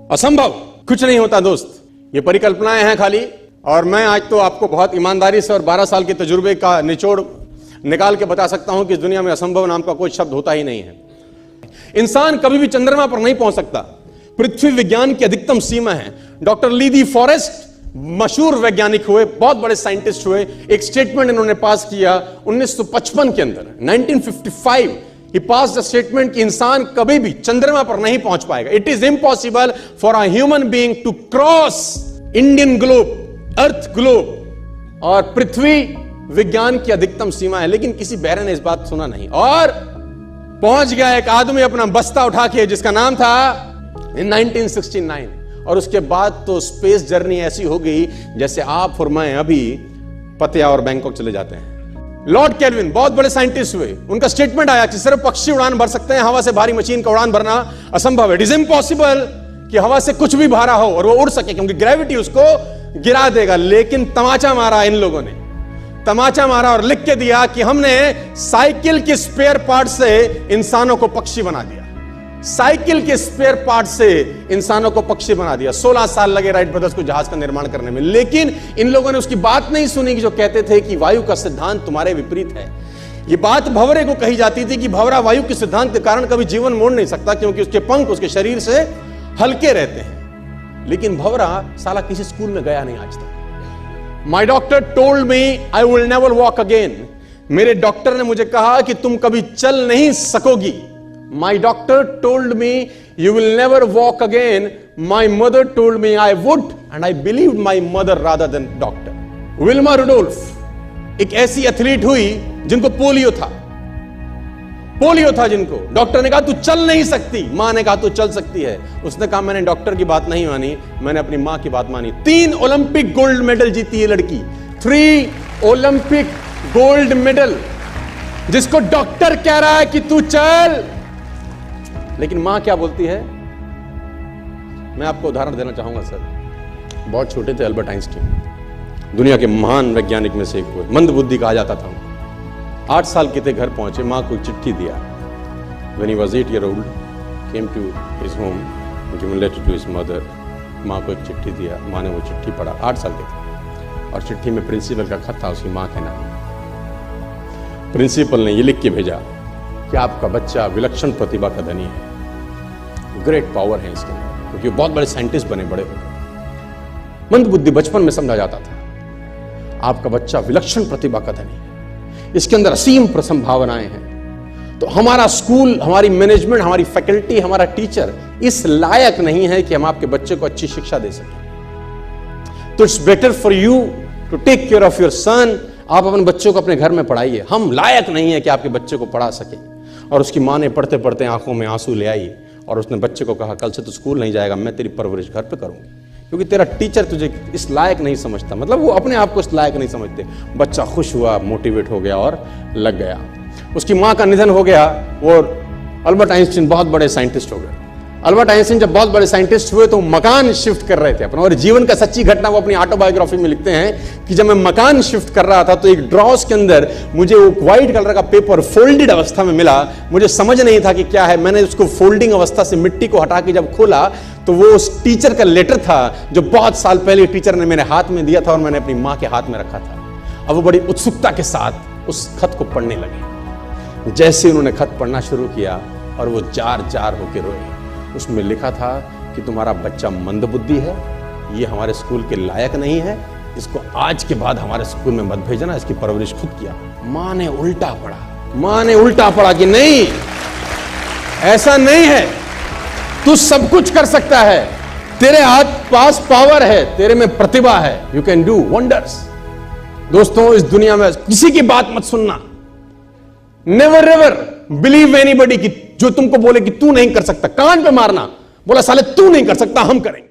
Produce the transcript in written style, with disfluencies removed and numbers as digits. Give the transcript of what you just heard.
असंभव कुछ नहीं होता दोस्त, ये परिकल्पनाएं हैं खाली। और मैं आज तो आपको बहुत ईमानदारी से और 12 साल के तजुर्बे का निचोड़ निकाल के बता सकता हूं कि इस दुनिया में असंभव नाम का कोई शब्द होता ही नहीं है। इंसान कभी भी चंद्रमा पर नहीं पहुंच सकता, पृथ्वी विज्ञान की अधिकतम सीमा है। डॉक्टर ली दी फॉरेस्ट मशहूर वैज्ञानिक हुए, बहुत बड़े साइंटिस्ट हुए। एक स्टेटमेंट इन्होंने पास किया 1955 के अंदर, 1955 ही पास द स्टेटमेंट कि इंसान कभी भी चंद्रमा पर नहीं पहुंच पाएगा। It is impossible for a human being to cross Indian globe, earth globe. और पृथ्वी विज्ञान की अधिकतम सीमा है, लेकिन किसी बहरे ने इस बात सुना नहीं और पहुंच गया एक आदमी अपना बस्ता उठा के, जिसका नाम था इन 1969। और उसके बाद तो स्पेस जर्नी ऐसी हो गई जैसे आप और मैं अभी पतिया और बैंकॉक चले जाते हैं। लॉर्ड केल्विन बहुत बड़े साइंटिस्ट हुए, उनका स्टेटमेंट आया कि सिर्फ पक्षी उड़ान भर सकते हैं, हवा से भारी मशीन का उड़ान भरना असंभव है। इट इज इम्पॉसिबल कि हवा से कुछ भी भारा हो और वो उड़ सके, क्योंकि ग्रेविटी उसको गिरा देगा। लेकिन तमाचा मारा इन लोगों ने, तमाचा मारा और लिख के दिया कि हमने साइकिल के स्पेयर पार्ट से इंसानों को पक्षी बना दिया। साइकिल के स्पेयर पार्ट से इंसानों को पक्षी बना दिया। 16 साल लगे राइट ब्रदर्स को जहाज का निर्माण करने में, लेकिन इन लोगों ने उसकी बात नहीं सुनी कि जो कहते थे कि वायु का सिद्धांत तुम्हारे विपरीत है। यह बात भंवरे को कही जाती थी कि भंवरा वायु के सिद्धांत के कारण कभी जीवन मोड़ नहीं सकता, क्योंकि उसके पंख उसके शरीर से हल्के रहते हैं। लेकिन भंवरा साला किसी स्कूल में गया नहीं आज तक। माई doctor told me I will never walk again. मेरे डॉक्टर ने मुझे कहा कि तुम कभी चल नहीं सकोगी। My doctor told me you will never walk again. My mother told me I would, and I believed my mother rather than doctor. Wilma Rudolph एक ऐसी एथलीट हुई जिनको पोलियो था जिनको डॉक्टर ने कहा तू चल नहीं सकती, मां ने कहा तू चल सकती है। उसने कहा मैंने डॉक्टर की बात नहीं मानी, मैंने अपनी मां की बात मानी। 3 ओलंपिक गोल्ड मेडल जीती है लड़की, 3 ओलंपिक गोल्ड मेडल, जिसको डॉक्टर कह रहा है कि तू चल। लेकिन मां क्या बोलती है? मैं आपको उदाहरण देना चाहूंगा सर। बहुत छोटे थे अल्बर्ट आइंस्टीन, दुनिया के महान वैज्ञानिक में से एक हुए, मंद बुद्धि कहा जाता था। 8 साल के थे, घर पहुंचे, मां को एक चिट्ठी दिया। When he was 8 years old, came to his home, given letter to his mother. मां को एक चिट्ठी दिया, मां ने वो चिट्ठी पढ़ा। 8 साल के थे और चिट्ठी में प्रिंसिपल का खत था, उसकी मां के नाम। प्रिंसिपल ने ये लिख के भेजा कि आपका बच्चा विलक्षण प्रतिभा का धनी है, ग्रेट पावर है इसके अंदर, क्योंकि बहुत बड़े साइंटिस्ट बने, बड़े हो गए। मंद बुद्धि बचपन में समझा जाता था। आपका बच्चा विलक्षण प्रतिभा का धनी है, इसके अंदर असीम संभावनाएं हैं। तो हमारा स्कूल, हमारी मैनेजमेंट, हमारी फैकल्टी, हमारा टीचर इस लायक नहीं है कि हम आपके बच्चे को अच्छी शिक्षा दे सकें। तो it's better for you to take care of your son. आप अपने बच्चों को अपने घर में पढ़ाइए, हम लायक नहीं है कि आपके बच्चे को पढ़ा सके। और उसकी मां ने पढ़ते पढ़ते आंखों में आंसू ले आई और उसने बच्चे को कहा कल से तू स्कूल नहीं जाएगा, मैं तेरी परवरिश घर पे करूंगी, क्योंकि तेरा टीचर तुझे इस लायक नहीं समझता। मतलब वो अपने आप को इस लायक नहीं समझते। बच्चा खुश हुआ, मोटिवेट हो गया और लग गया। उसकी मां का निधन हो गया। वो अल्बर्ट आइंस्टीन बहुत बड़े साइंटिस्ट हो गए। अल्बर्ट आइंस्टीन जब बहुत बड़े साइंटिस्ट हुए तो मकान शिफ्ट कर रहे थे अपना, और जीवन का सच्ची घटना वो अपनी ऑटोबायोग्राफी में लिखते हैं कि जब मैं मकान शिफ्ट कर रहा था तो एक ड्रॉस के अंदर मुझे वो व्हाइट कलर का पेपर फोल्डेड अवस्था में मिला। मुझे समझ नहीं था कि क्या है। मैंने उसको फोल्डिंग अवस्था से मिट्टी को हटा के जब खोला तो वो उस टीचर का लेटर था जो बहुत साल पहले टीचर ने मेरे हाथ में दिया था और मैंने अपनी मां के हाथ में रखा था। अब वो बड़ी उत्सुकता के साथ उस खत को पढ़ने लगे। जैसे उन्होंने खत पढ़ना शुरू किया और वो जार जार होकर रोए। उसमें लिखा था कि तुम्हारा बच्चा मंदबुद्धि है, ये हमारे स्कूल के लायक नहीं है, इसको आज के बाद हमारे स्कूल में मत भेजना, इसकी परवरिश खुद किया। मां ने उल्टा पढ़ा कि नहीं, ऐसा नहीं है, तू सब कुछ कर सकता है, तेरे हाथ पास पावर है, तेरे में प्रतिभा है, यू कैन डू वंडर्स। दोस्तों, इस दुनिया में किसी की बात मत सुनना। नेवर एवर बिलीव एनीबॉडी कि जो तुमको बोले कि तू नहीं कर सकता, कान पे मारना, बोला साले तू नहीं कर सकता, हम करेंगे।